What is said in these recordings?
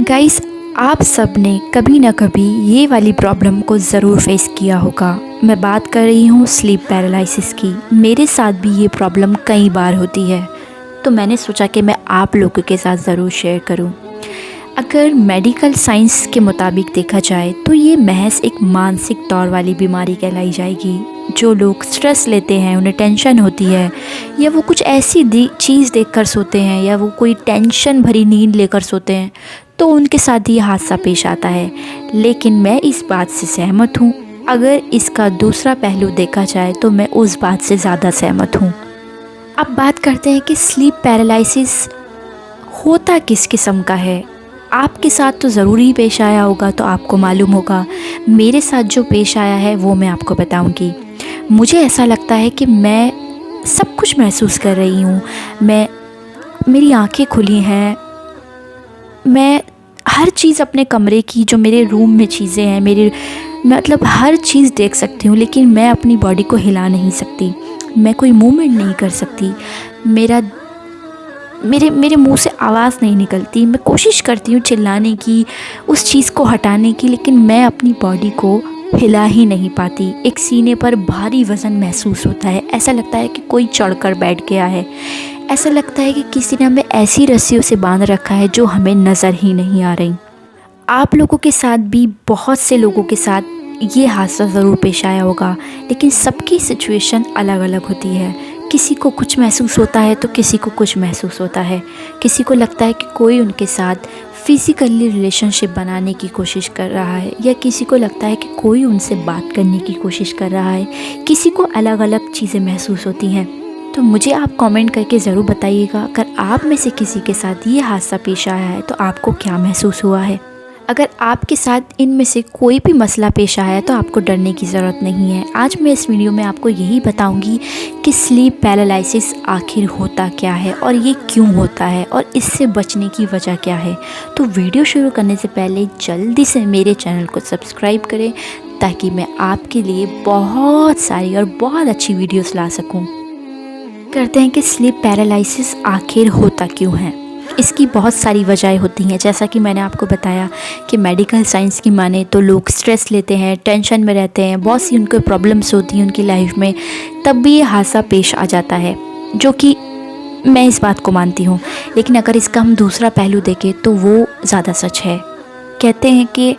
Guys, आप सब ने कभी ना कभी ये वाली प्रॉब्लम को ज़रूर फेस किया होगा। मैं बात कर रही हूँ स्लीप पैरालिसिस की। मेरे साथ भी ये प्रॉब्लम कई बार होती है, तो मैंने सोचा कि मैं आप लोगों के साथ ज़रूर शेयर करूँ। अगर मेडिकल साइंस के मुताबिक देखा जाए तो ये महज एक मानसिक तौर वाली बीमारी कहलाई जाएगी। जो लोग स्ट्रेस लेते हैं, उन्हें टेंशन होती है, या वो कुछ ऐसी चीज़ देखकर सोते हैं, या वो कोई टेंशन भरी नींद लेकर सोते हैं, तो उनके साथ ये हादसा पेश आता है। लेकिन मैं इस बात से सहमत हूँ। अगर इसका दूसरा पहलू देखा जाए तो मैं उस बात से ज़्यादा सहमत हूँ। अब बात करते हैं कि स्लीप पैरालिसिस होता किस किस्म का है। आपके साथ तो ज़रूर ही पेश आया होगा, तो आपको मालूम होगा। मेरे साथ जो पेश आया है वो मैं आपको बताऊंगी। मुझे ऐसा लगता है कि मैं सब कुछ महसूस कर रही हूँ। मेरी आंखें खुली हैं। मैं हर चीज़ अपने कमरे की, जो मेरे रूम में चीज़ें हैं, मतलब हर चीज़ देख सकती हूँ, लेकिन मैं अपनी बॉडी को हिला नहीं सकती। मैं कोई मूवमेंट नहीं कर सकती। मेरे मुंह से आवाज़ नहीं निकलती। मैं कोशिश करती हूँ चिल्लाने की, उस चीज़ को हटाने की, लेकिन मैं अपनी बॉडी को हिला ही नहीं पाती। एक सीने पर भारी वज़न महसूस होता है। ऐसा लगता है कि कोई चढ़कर बैठ गया है। ऐसा लगता है कि किसी ने हमें ऐसी रस्सियों से बांध रखा है जो हमें नज़र ही नहीं आ रही। आप लोगों के साथ भी, बहुत से लोगों के साथ ये हादसा ज़रूर पेश आया होगा, लेकिन सबकी सिचुएशन अलग अलग होती है। किसी को कुछ महसूस होता है तो किसी को कुछ महसूस होता है। किसी को लगता है कि कोई उनके साथ फ़िज़िकली रिलेशनशिप बनाने की कोशिश कर रहा है, या किसी को लगता है कि कोई उनसे बात करने की कोशिश कर रहा है। किसी को अलग अलग चीज़ें महसूस होती हैं। तो मुझे आप कमेंट करके ज़रूर बताइएगा, अगर आप में से किसी के साथ ये हादसा पेश आया है तो आपको क्या महसूस हुआ है। अगर आपके साथ इनमें से कोई भी मसला पेश आया है तो आपको डरने की ज़रूरत नहीं है। आज मैं इस वीडियो में आपको यही बताऊंगी कि स्लीप पैरालिसिस आखिर होता क्या है, और ये क्यों होता है, और इससे बचने की वजह क्या है। तो वीडियो शुरू करने से पहले जल्दी से मेरे चैनल को सब्सक्राइब करें, ताकि मैं आपके लिए बहुत सारी और बहुत अच्छी वीडियोस ला सकूं। करते हैं कि स्लीप पैरालिसिस आखिर होता क्यों है। इसकी बहुत सारी वजहें होती हैं। जैसा कि मैंने आपको बताया कि मेडिकल साइंस की माने तो लोग स्ट्रेस लेते हैं, टेंशन में रहते हैं, बहुत सी उनको प्रॉब्लम्स होती हैं उनकी लाइफ में, तब भी ये हादसा पेश आ जाता है, जो कि मैं इस बात को मानती हूँ। लेकिन अगर इसका हम दूसरा पहलू देखें तो वो ज़्यादा सच है। कहते हैं कि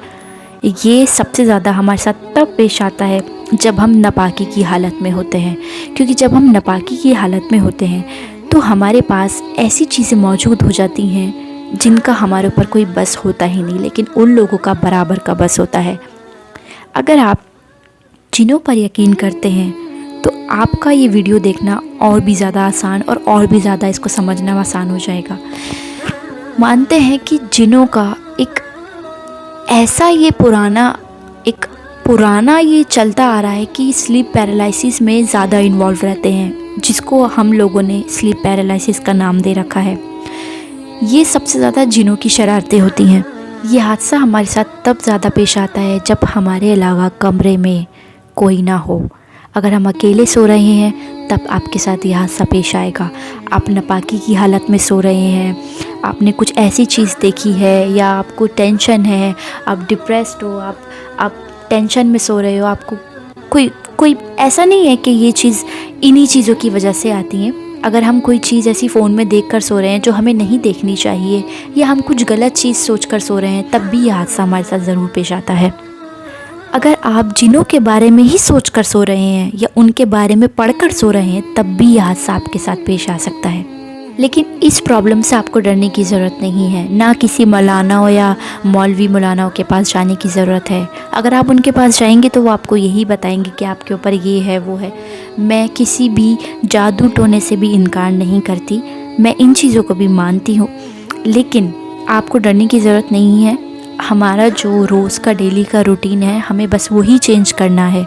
ये सबसे ज़्यादा हमारे साथ तब पेश आता है जब हम नापाकी की हालत में होते हैं, क्योंकि जब हम नापाकी की हालत में होते हैं तो हमारे पास ऐसी चीज़ें मौजूद हो जाती हैं जिनका हमारे ऊपर कोई बस होता ही नहीं, लेकिन उन लोगों का बराबर का बस होता है। अगर आप जिनों पर यकीन करते हैं तो आपका ये वीडियो देखना और भी ज़्यादा आसान और भी ज़्यादा इसको समझना आसान हो जाएगा। मानते हैं कि जिनों का एक ऐसा ये पुराना ये चलता आ रहा है कि स्लीप पैरालिसिस में ज़्यादा इन्वॉल्व रहते हैं, जिसको हम लोगों ने स्लीप पैरालिसिस का नाम दे रखा है। ये सबसे ज़्यादा जिनों की शरारतें होती हैं। ये हादसा हमारे साथ तब ज़्यादा पेश आता है जब हमारे अलावा कमरे में कोई ना हो। अगर हम अकेले सो रहे हैं तब आपके साथ ये हादसा पेश आएगा। आप नापाकी की हालत में सो रहे हैं, आपने कुछ ऐसी चीज़ देखी है, या आपको टेंशन है, आप डिप्रेस्ड हो, आप टेंशन में सो रहे हो, आपको कोई ऐसा नहीं है कि ये चीज़ इन्हीं चीज़ों की वजह से आती है। अगर हम कोई चीज़ ऐसी फ़ोन में देखकर सो रहे हैं जो हमें नहीं देखनी चाहिए, या हम कुछ गलत चीज़ सोचकर सो रहे हैं, तब भी ये हादसा हमारे साथ ज़रूर पेश आता है। अगर आप जिनों के बारे में ही सोचकर सो रहे हैं या उनके बारे में पढ़कर सो रहे हैं, तब भी ये हादसा आपके साथ पेश आ सकता है। लेकिन इस प्रॉब्लम से आपको डरने की ज़रूरत नहीं है। ना किसी मौलाना या मौलवी मौलाना के पास जाने की ज़रूरत है। अगर आप उनके पास जाएंगे तो वो आपको यही बताएंगे कि आपके ऊपर ये है वो है। मैं किसी भी जादू टोने से भी इनकार नहीं करती, मैं इन चीज़ों को भी मानती हूँ, लेकिन आपको डरने की ज़रूरत नहीं है। हमारा जो रोज़ का डेली का रूटीन है, हमें बस वही चेंज करना है।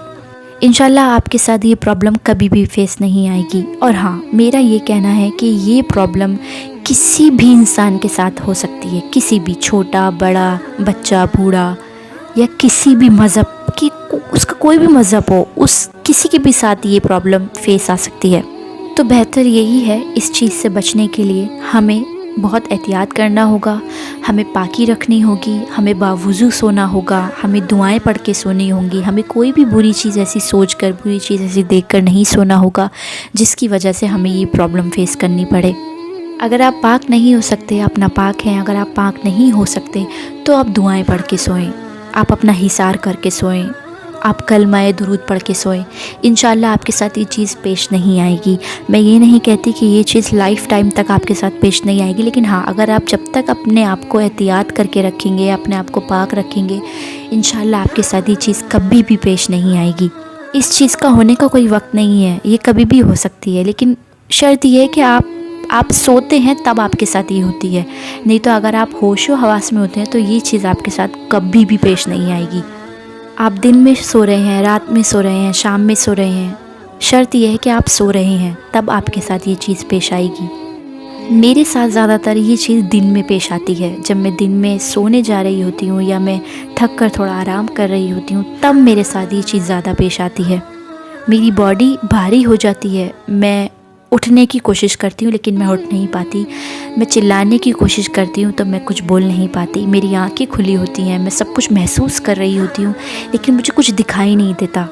इंशाल्लाह आपके साथ ये प्रॉब्लम कभी भी फेस नहीं आएगी। और हाँ, मेरा ये कहना है कि ये प्रॉब्लम किसी भी इंसान के साथ हो सकती है। किसी भी, छोटा बड़ा, बच्चा बूढ़ा, या किसी भी मज़हब की, उसका कोई भी मज़हब हो, उस किसी के भी साथ ये प्रॉब्लम फेस आ सकती है। तो बेहतर यही है, इस चीज़ से बचने के लिए हमें بہت احتیاط کرنا ہوگا، ہمیں پاکی رکھنی ہوگی، ہمیں باوضو سونا ہوگا، ہمیں دعائیں پڑھ کے سونی ہوں گی، ہمیں کوئی بھی بری چیز ایسی سوچ کر، بری چیز ایسی دیکھ کر نہیں سونا ہوگا جس کی وجہ سے ہمیں یہ پرابلم فیس کرنی پڑے۔ اگر آپ پاک نہیں ہو سکتے، آپ ناپاک ہیں، اگر آپ پاک نہیں ہو سکتے تو آپ دعائیں پڑھ کے سوئیں، آپ اپنا حصار کر کے سوئیں، آپ کلمہ درود پڑھ کے سوئیں۔ انشاءاللہ آپ کے ساتھ یہ چیز پیش نہیں آئے گی۔ میں یہ نہیں کہتی کہ یہ چیز لائف ٹائم تک آپ کے ساتھ پیش نہیں آئے گی، لیکن ہاں، اگر آپ جب تک اپنے آپ کو احتیاط کر کے رکھیں گے، اپنے آپ کو پاک رکھیں گے، انشاءاللہ آپ کے ساتھ یہ چیز کبھی بھی پیش نہیں آئے گی۔ اس چیز کا ہونے کا کوئی وقت نہیں ہے، یہ کبھی بھی ہو سکتی ہے، لیکن شرط یہ ہے کہ آپ سوتے ہیں تب آپ کے ساتھ یہ ہوتی ہے، نہیں تو اگر آپ ہوش و حواس میں ہوتے ہیں تو یہ چیز آپ کے ساتھ کبھی بھی پیش نہیں آئے گی۔ آپ دن میں سو رہے ہیں، رات میں سو رہے ہیں، شام میں سو رہے ہیں، شرط یہ ہے کہ آپ سو رہے ہیں تب آپ کے ساتھ یہ چیز پیش آئے گی۔ میرے ساتھ زیادہ تر یہ چیز دن میں پیش آتی ہے، جب میں دن میں سونے جا رہی ہوتی ہوں یا میں تھک کر تھوڑا آرام کر رہی ہوتی ہوں، تب میرے ساتھ یہ چیز زیادہ پیش آتی ہے۔ میری باڈی بھاری ہو جاتی ہے، میں اٹھنے کی کوشش کرتی ہوں لیکن میں اٹھ نہیں پاتی، میں چلانے کی کوشش کرتی ہوں تو میں کچھ بول نہیں پاتی، میری آنکھیں کھلی ہوتی ہیں، میں سب کچھ محسوس کر رہی ہوتی ہوں لیکن مجھے کچھ دکھائی نہیں دیتا،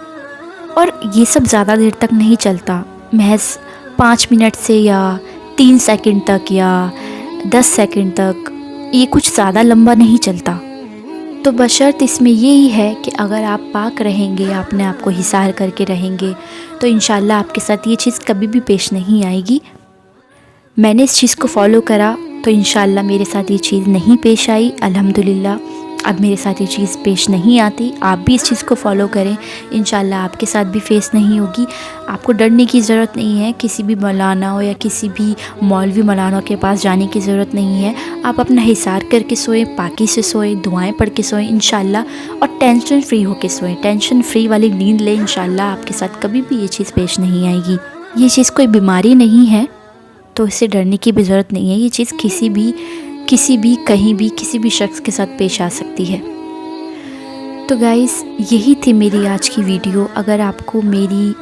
اور یہ سب زیادہ دیر تک نہیں چلتا، محض 5 منٹ سے یا 3 سیکنڈ تک یا 10 سیکنڈ تک، یہ کچھ زیادہ لمبا نہیں چلتا۔ تو بشرط اس میں یہی ہے کہ اگر آپ پاک رہیں گے، اپنے آپ کو حصار کر کے رہیں گے تو انشاءاللہ آپ کے ساتھ یہ چیز کبھی بھی پیش نہیں آئے گی۔ میں نے اس چیز کو فالو کرا تو انشاءاللہ میرے ساتھ یہ چیز نہیں پیش آئی، الحمدللہ۔ اب میرے ساتھ یہ چیز پیش نہیں آتی، آپ بھی اس چیز کو فالو کریں، انشاءاللہ آپ کے ساتھ بھی فیس نہیں ہوگی۔ آپ کو ڈرنے کی ضرورت نہیں ہے، کسی بھی مولانا ہو یا کسی بھی مولوی مولانا کے پاس جانے کی ضرورت نہیں ہے، آپ اپنا حصار کر کے سوئیں، پاکی سے سوئیں، دعائیں پڑھ کے سوئیں انشاءاللہ، اور ٹینشن فری ہو کے سوئیں، ٹینشن فری والی نیند لیں، انشاءاللہ آپ کے ساتھ کبھی بھی یہ چیز پیش نہیں آئے گی۔ یہ چیز کوئی بیماری نہیں ہے تو اس سے ڈرنے کی بھی ضرورت نہیں ہے، یہ چیز کسی بھی کہیں بھی کسی بھی شخص کے ساتھ پیش آ سکتی ہے۔ تو گائز، یہی تھی میری آج کی ویڈیو۔ اگر آپ کو میری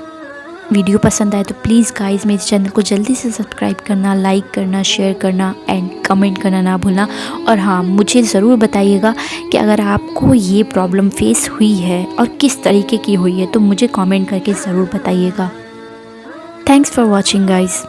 ویڈیو پسند آئے تو پلیز گائز میرے چینل کو جلدی سے سبسکرائب کرنا، لائک کرنا، شیئر کرنا اینڈ کمنٹ کرنا نہ بھولنا، اور ہاں، مجھے ضرور بتائیے گا کہ اگر آپ کو یہ پرابلم فیس ہوئی ہے اور کس طریقے کی ہوئی ہے تو مجھے کامنٹ کر کے ضرور بتائیے گا۔ Thanks for watching guys.